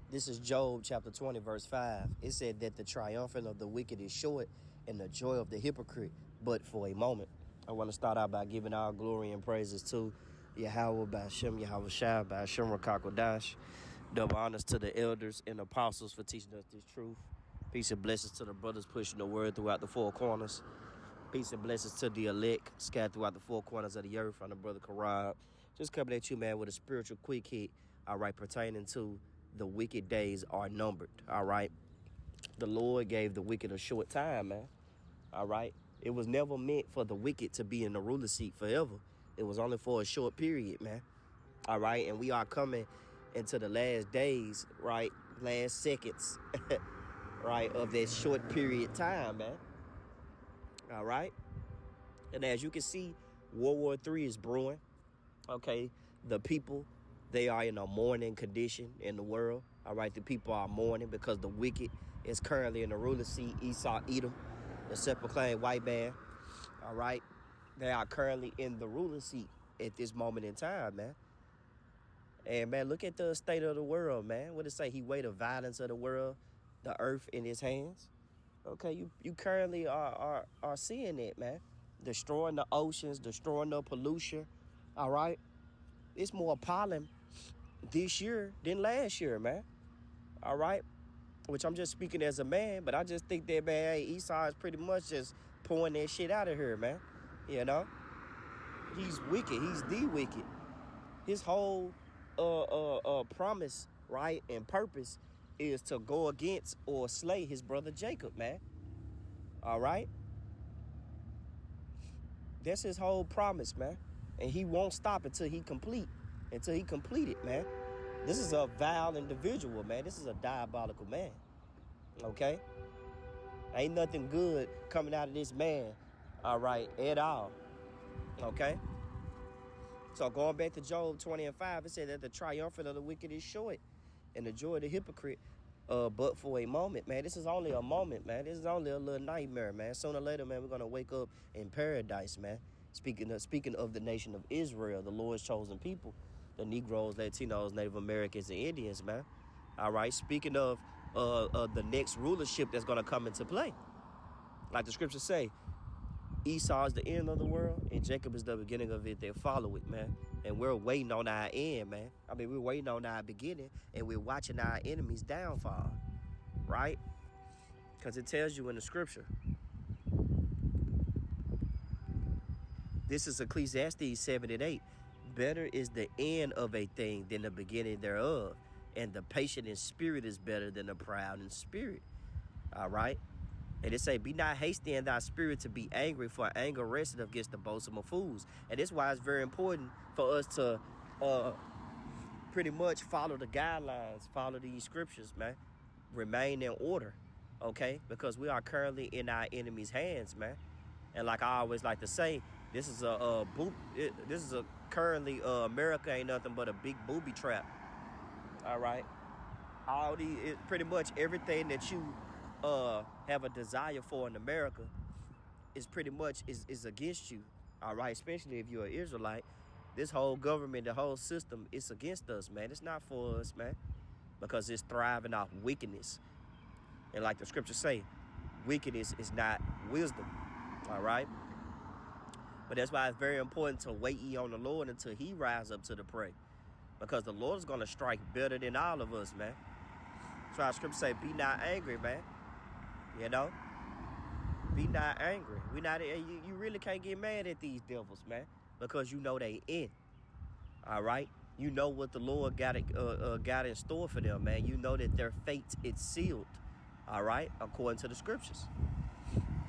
This is Job chapter 20, verse 5. It said that the triumphant of the wicked is short and the joy of the hypocrite, but for a moment. I want to start out by giving all glory and praises to Yahweh, Ba'ashem, Yahweh Shai, Ba'ashem, Rakakwadash. Double honors to the elders and apostles for teaching us this truth. Peace and blessings to the brothers pushing the word throughout the four corners. Peace and blessings to the elect scattered throughout the four corners of the earth. I'm the brother Karab. Just coming at you, man, with a spiritual quick hit, all right, pertaining to the wicked days are numbered, all right? The Lord gave the wicked a short time, man, all right? It was never meant for the wicked to be in the ruler seat forever. It was only for a short period, man, all right? And we are coming into the last days, right, last seconds, right, of that short period time, man, all right? And as you can see, World War III is brewing, okay? The people, they are in a mourning condition in the world. All right, the people are mourning because the wicked is currently in the ruler seat. Esau, Edom, the self-proclaimed white man. All right, they are currently in the ruler seat at this moment in time, man. And man, look at the state of the world, man. What it say? He weighed the violence of the world, the earth in his hands. Okay, you currently are seeing it, man. Destroying the oceans, destroying the pollution. All right, it's more pollen this year than last year, man. All right. Which I'm just speaking as a man, but I just think that, man, hey, Esau is pretty much just pouring that shit out of here, man. You know? He's wicked. He's the wicked. His whole promise, right, and purpose is to go against or slay his brother Jacob, man. All right? That's his whole promise, man. And he won't stop until he complete it, man. This is a vile individual, man. This is a diabolical man. Okay? Ain't nothing good coming out of this man, all right, at all. Okay? So going back to Job 20 and 5, it said that the triumphant of the wicked is short and the joy of the hypocrite, but for a moment, man. This is only a moment, man. This is only a little nightmare, man. Sooner or later, man, we're going to wake up in paradise, man. Speaking of the nation of Israel, the Lord's chosen people, the Negroes, Latinos, Native Americans, and Indians, man. All right. Speaking of the next rulership that's going to come into play, like the scriptures say, Esau is the end of the world, and Jacob is the beginning of it. They follow it, man. And we're waiting on our end, man. I mean, we're waiting on our beginning, and we're watching our enemies' downfall, right? Because it tells you in the scripture. This is Ecclesiastes 7 and 8. Better is the end of a thing than the beginning thereof. And the patient in spirit is better than the proud in spirit. All right. And it say, be not hasty in thy spirit to be angry, for anger resteth against the boasting of fools. And that's why it's very important for us to pretty much follow the guidelines, follow these scriptures, man. Remain in order. Okay. Because we are currently in our enemy's hands, man. And like I always like to say, this is currently America ain't nothing but a big booby trap. All right, pretty much everything that you have a desire for in America is pretty much is against you. All right, especially if you're an Israelite. This whole government, the whole system, it's against us, man. It's not for us, man, because it's thriving off wickedness. And like the scriptures say, wickedness is not wisdom. All right. But that's why it's very important to wait ye on the Lord until he rise up to the prey. Because the Lord is going to strike better than all of us, man. So our scripture say, be not angry, man. You know? Be not angry. You really can't get mad at these devils, man. Because you know they in. All right? You know what the Lord got in store for them, man. You know that their fate is sealed. All right? According to the scriptures.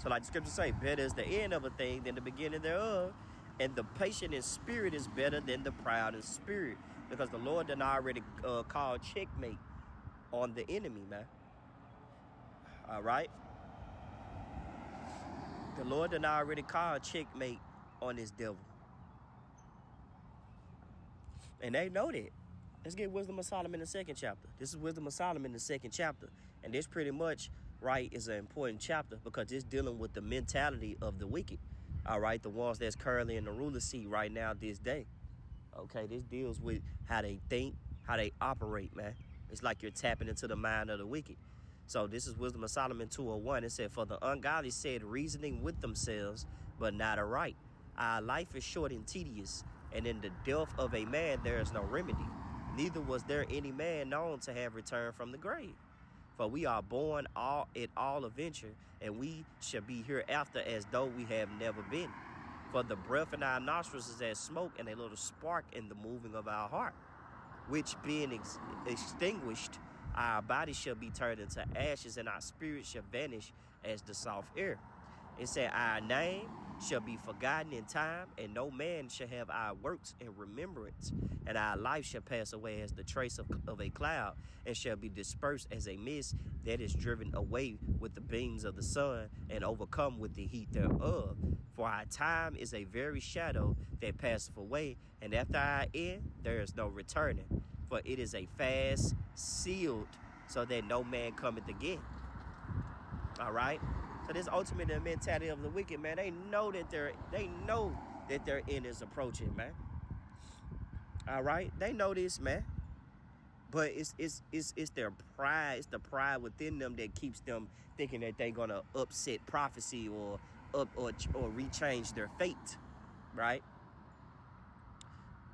So like the scriptures say, better is the end of a thing than the beginning thereof. And the patient in spirit is better than the proud in spirit. Because the Lord done already called checkmate on the enemy, man. All right. The Lord done already called checkmate on this devil. And they know that. Let's get Wisdom of Solomon in the second chapter. This is Wisdom of Solomon in the second chapter. And this pretty much, right, is an important chapter because it's dealing with the mentality of the wicked. All right, the ones that's currently in the ruler seat right now this day. Okay, this deals with how they think, how they operate, man. It's like you're tapping into the mind of the wicked. So this is Wisdom of Solomon 2:01. It said, for the ungodly said, reasoning with themselves, but not aright. Our life is short and tedious, and in the death of a man there is no remedy. Neither was there any man known to have returned from the grave. For we are born at all adventure, and we shall be hereafter as though we have never been. For the breath in our nostrils is as smoke, and a little spark in the moving of our heart, which being extinguished, our body shall be turned into ashes, and our spirit shall vanish as the soft air. It said, our name shall be forgotten in time, and no man shall have our works in remembrance. And our life shall pass away as the trace of a cloud, and shall be dispersed as a mist that is driven away with the beams of the sun, and overcome with the heat thereof. For our time is a very shadow that passeth away, and after our end there is no returning. For it is a fast sealed, so that no man cometh again. All right. So this ultimately the mentality of the wicked, man. They know that their end is approaching, man. All right, they know this, man. But it's their pride. It's the pride within them that keeps them thinking that they're gonna upset prophecy or rechange their fate, right?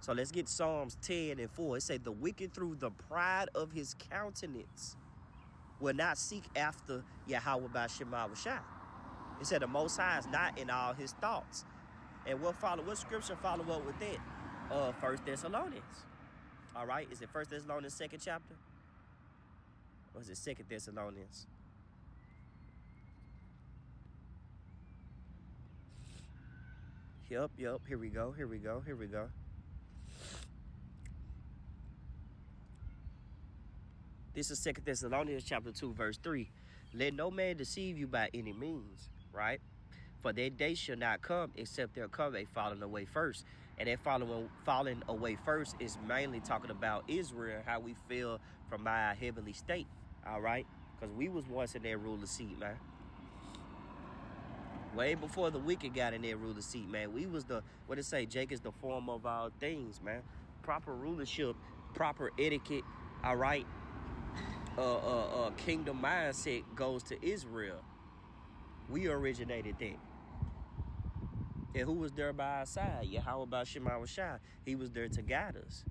So let's get Psalms 10:4. It says, the wicked through the pride of his countenance will not seek after Yahweh by Shema Shai. It said the Most High is not in all his thoughts. And what scripture follow up with that? 1 Thessalonians. All right, is it 1 Thessalonians 2nd chapter? Or is it 2 Thessalonians? Yep, here we go. This is 2 Thessalonians chapter 2, verse 3. Let no man deceive you by any means, right? For that day shall not come except there come a falling away first. And that falling away first is mainly talking about Israel, how we fell from our heavenly state, all right? Because we was once in that ruler seat, man. Way before the wicked got in that ruler seat, man. We was Jake is the form of all things, man. Proper rulership, proper etiquette, all right? Kingdom mindset goes to Israel. We originated that. And who was there by our side? Yahweh by Shema Shai. He was there to guide us.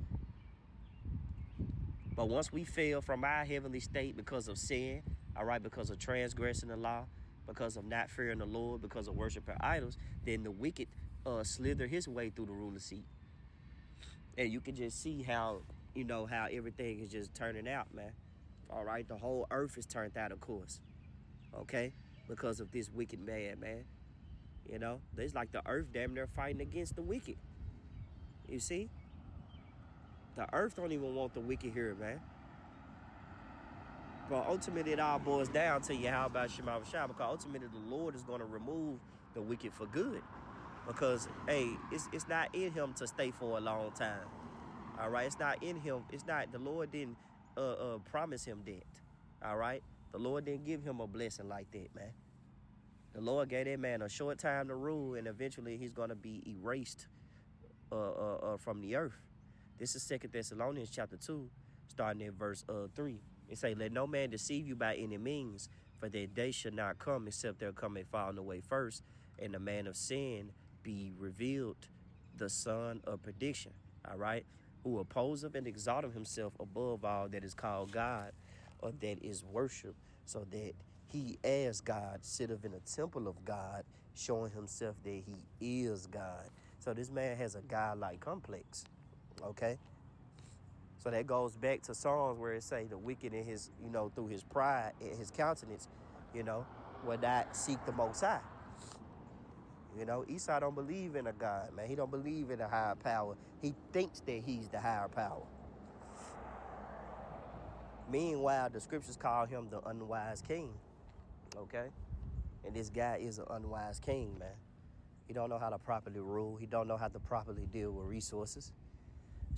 But once we fell from our heavenly state because of sin, all right, because of transgressing the law, because of not fearing the Lord, because of worshiping idols, then the wicked slither his way through the ruler seat. And you can just see how everything is just turning out, man. All right, the whole earth is turned out, of course. Okay, because of this wicked man. You know, it's like the earth damn near fighting against the wicked. You see? The earth don't even want the wicked here, man. But ultimately, it all boils down to Yahweh Shema Shai, because ultimately the Lord is going to remove the wicked for good. Because, hey, it's not in him to stay for a long time. All right? It's not in him. The Lord didn't promise him that. All right? The Lord didn't give him a blessing like that, man. The Lord gave that man a short time to rule, and eventually he's going to be erased from the earth. This is 2 Thessalonians chapter 2, starting at verse 3. It say, let no man deceive you by any means, for that day shall not come except there come a falling away first, and the man of sin be revealed, the son of perdition. All right? Who opposeth and exalteth himself above all that is called God, or that is worship, so that he as God sitteth in a temple of God, showing himself that he is God. So this man has a God-like complex. Okay? So that goes back to Psalms where it say the wicked in his, through his pride and his countenance, will not seek the Most High. Esau don't believe in a God, man. He don't believe in a higher power. He thinks that he's the higher power. Meanwhile, the scriptures call him the unwise king. Okay? And this guy is an unwise king, man. He don't know how to properly rule. He don't know how to properly deal with resources.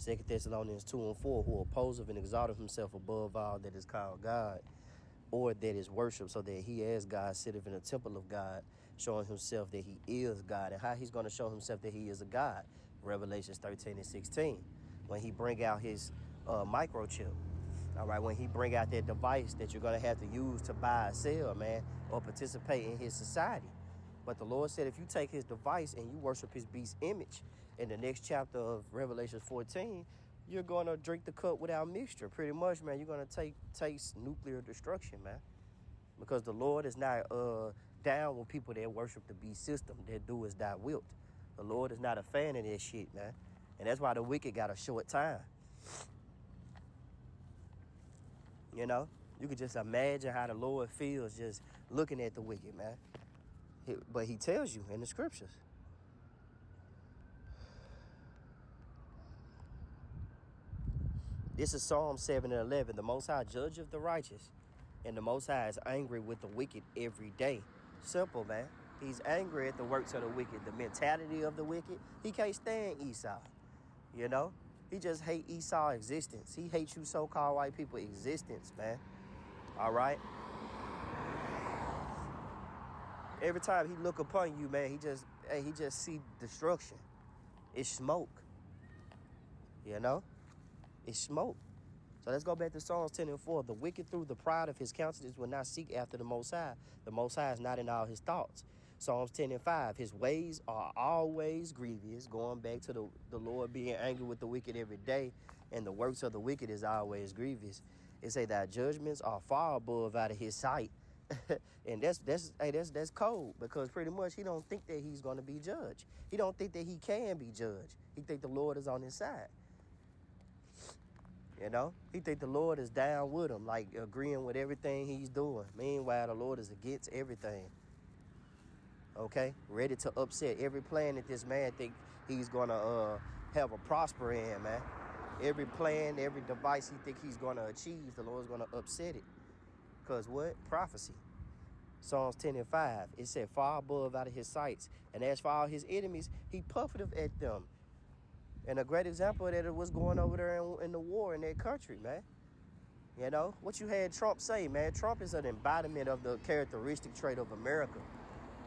2 Thessalonians 2:4, who opposeth and exalteth himself above all that is called God, or that is worship, so that he as God sitteth in the temple of God, showing himself that he is God. And how he's going to show himself that he is a God? Revelations 13:16, when he bring out his microchip. All right, when he bring out that device that you're going to have to use to buy or sell, man, or participate in his society. But the Lord said if you take his device and you worship his beast image, in the next chapter of Revelation 14, you're going to drink the cup without mixture. Pretty much, man, you're going to taste nuclear destruction, man. Because the Lord is not down with people that worship the beast system, that do as thy wilt. The Lord is not a fan of that shit, man. And that's why the wicked got a short time. You know? You could just imagine how the Lord feels just looking at the wicked, man. But he tells you in the scriptures. This is Psalm 7 and 11. The Most High judgeth the righteous, and the Most High is angry with the wicked every day. Simple, man. He's angry at the works of the wicked, the mentality of the wicked. He can't stand Esau, you know? He just hate Esau's existence. He hates you so-called white people existence, man. All right? Every time he look upon you, man, he just see destruction. It's smoke, you know? It's smoke. So let's go back to Psalms 10 and 4. The wicked through the pride of his countenance will not seek after the Most High. The Most High is not in all his thoughts. Psalms 10 and 5. His ways are always grievous. Going back to the Lord being angry with the wicked every day. And the works of the wicked is always grievous. It say that judgments are far above out of his sight. And that's cold, because pretty much he don't think that he's going to be judged. He don't think that he can be judged. He think the Lord is on his side. You know, he think the Lord is down with him, like agreeing with everything he's doing. Meanwhile, the Lord is against everything. Okay, ready to upset every plan that this man think he's gonna have a prosper in, man. Every plan, every device he think he's gonna achieve, the Lord's gonna upset it. Cause what? Prophecy. Psalms 10 and 5. It said, far above out of his sights, and as for all his enemies, he puffeth at them. And a great example of that is what's going over there in the war in that country, man. You know, what you had Trump say, man. Trump is an embodiment of the characteristic trait of America.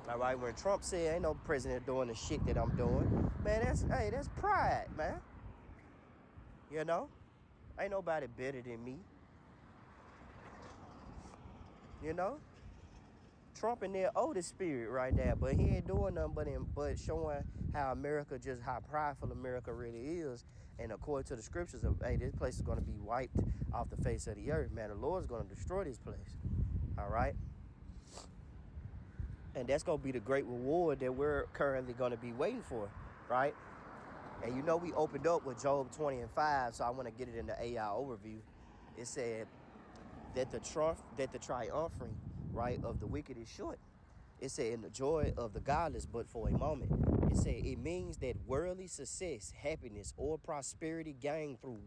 All right, when Trump said, ain't no president doing the shit that I'm doing, man, that's pride, man. You know, ain't nobody better than me. You know, Trump in their oldest spirit right now, but he ain't doing nothing but showing how how prideful America really is. And according to the scriptures of, hey, this place is going to be wiped off the face of the earth, man. The Lord's going to destroy this place. All right. And that's going to be the great reward that we're currently going to be waiting for. Right. And you know, we opened up with Job 20 and 5. So I want to get it in the AI overview. It said that the triumphing, right, of the wicked is short. It said, in the joy of the godless, but for a moment. It said it means that worldly success, happiness, or prosperity gained through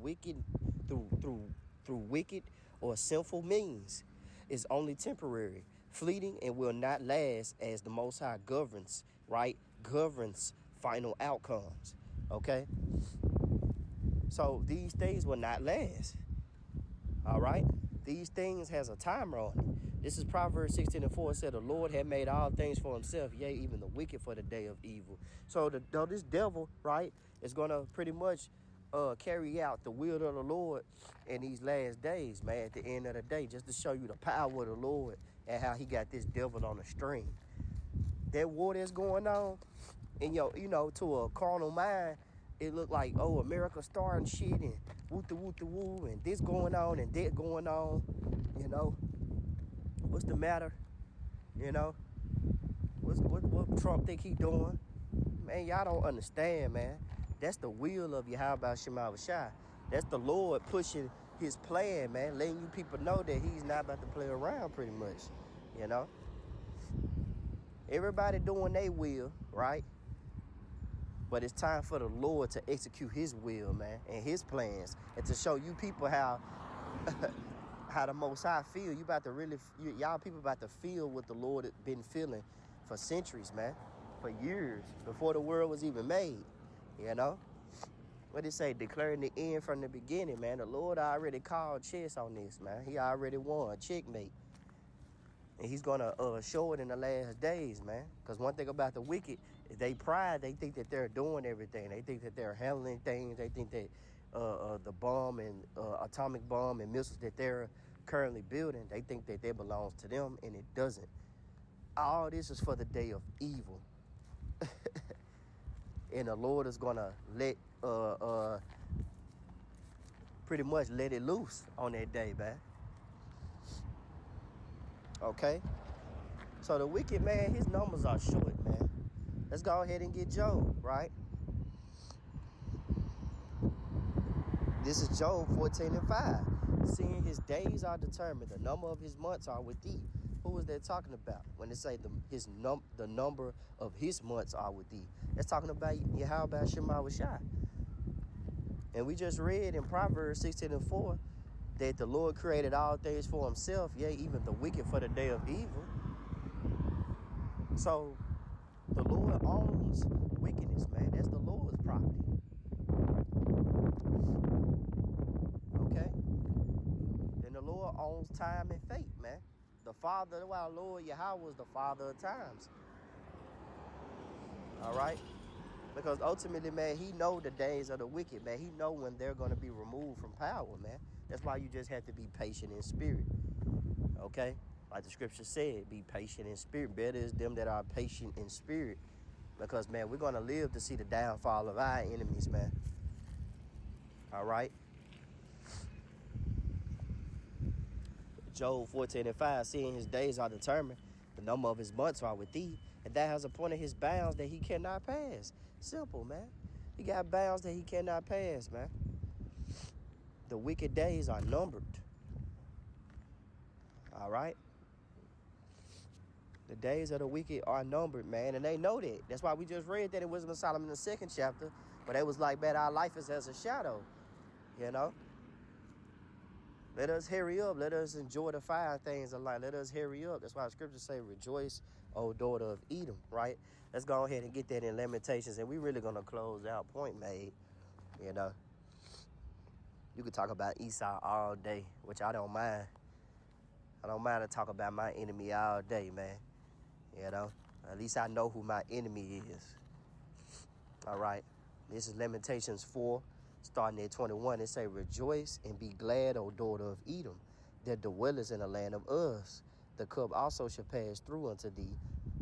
wicked or sinful means is only temporary, fleeting, and will not last, as the Most High governs final outcomes. Okay? So these things will not last. All right? These things has a timer on it. This is Proverbs 16 and 4. It said, the Lord had made all things for himself, yea, even the wicked for the day of evil. So this devil, right, is going to pretty much carry out the will of the Lord in these last days, man, at the end of the day, just to show you the power of the Lord and how he got this devil on a string. That war that's going on, and to a carnal mind, it looked like, oh, America starting shit and woo-the-woo-the-woo and this going on and that going on, you know. What's the matter? You know, what Trump think he doing? Man, y'all don't understand, man. That's the will of Yahweh Shema Shai. That's the Lord pushing his plan, man, letting you people know that he's not about to play around pretty much, you know. Everybody doing their will, right? But it's time for the Lord to execute his will, man, and his plans, and to show you people how the Most High feel. Y'all people about to feel what the Lord had been feeling for centuries, man, for years, before the world was even made, you know? What it say? Declaring the end from the beginning, man. The Lord already called chess on this, man. He already won, checkmate. And he's going to show it in the last days, man. Because one thing about the wicked is they pride. They think that they're doing everything. They think that they're handling things. They think that the bomb and atomic bomb and missiles that they're currently building, they think that it belongs to them, and it doesn't. All this is for the day of evil. And the Lord is going to let, pretty much let it loose on that day, man. Okay? So the wicked man, his numbers are short, man. Let's go ahead and get Job, right? This is Job 14:5. Seeing his days are determined, the number of his months are with thee. Who is that talking about when they say the number of his months are with thee? That's talking about Yahweh Shema Shai. And we just read in Proverbs 16:4 that the Lord created all things for himself, yea, even the wicked for the day of evil. So the Lord owns wickedness, man. That's the Lord's property. Okay? And the Lord owns time and fate, man. The Father, our Lord Yahweh was the Father of times. All right? Because ultimately, man, he know the days of the wicked, man. He know when they're going to be removed from power, man. That's why you just have to be patient in spirit. Okay? Like the scripture said, be patient in spirit. Better is them that are patient in spirit. Because, man, we're going to live to see the downfall of our enemies, man. All right? Job 14:5, seeing his days are determined, the number of his months are with thee, and thou hast appointed his bounds that he cannot pass. Simple, man. He got bounds that he cannot pass, man. The wicked days are numbered. All right? The days of the wicked are numbered, man, and they know that. That's why we just read that in Wisdom of Solomon in the 2nd chapter, but it was like, man, our life is as a shadow, you know? Let us hurry up. Let us enjoy the fine things of life. Let us hurry up. That's why the scriptures say, rejoice, O daughter of Edom, right? Let's go ahead and get that in Lamentations, and we're really going to close out. Point made, you know. You could talk about Esau all day, which I don't mind. I don't mind to talk about my enemy all day, man. You know, at least I know who my enemy is. All right. This is Lamentations 4. Starting at 21, it say, rejoice and be glad, O daughter of Edom, that dwellest in the land of Uz. The cup also shall pass through unto thee.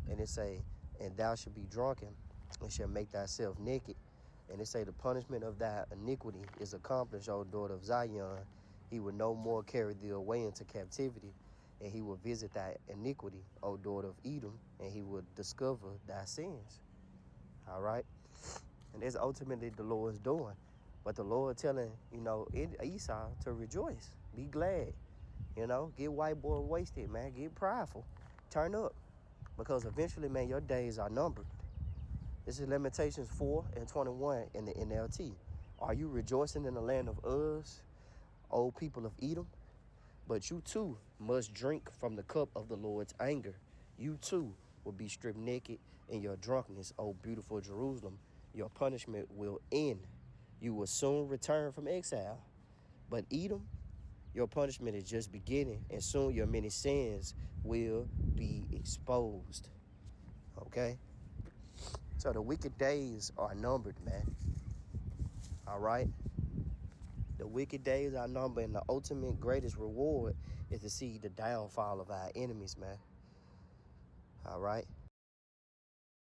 And it say, and thou shalt be drunken, and shall make thyself naked. And it say, the punishment of thy iniquity is accomplished, O daughter of Zion. He will no more carry thee away into captivity, and he will visit thy iniquity, O daughter of Edom, and he will discover thy sins. All right? And that's ultimately the Lord's doing. But the Lord telling, Esau to rejoice. Be glad. Get white boy wasted, man. Get prideful. Turn up. Because eventually, man, your days are numbered. This is Lamentations 4:21 in the NLT. Are you rejoicing in the land of Uz, O people of Edom? But you too must drink from the cup of the Lord's anger. You too will be stripped naked in your drunkenness, O beautiful Jerusalem. Your punishment will end. You will soon return from exile. But Edom, your punishment is just beginning, and soon your many sins will be exposed. Okay? So the wicked days are numbered, man. All right? The wicked days are numbered, and the ultimate greatest reward is to see the downfall of our enemies, man. All right?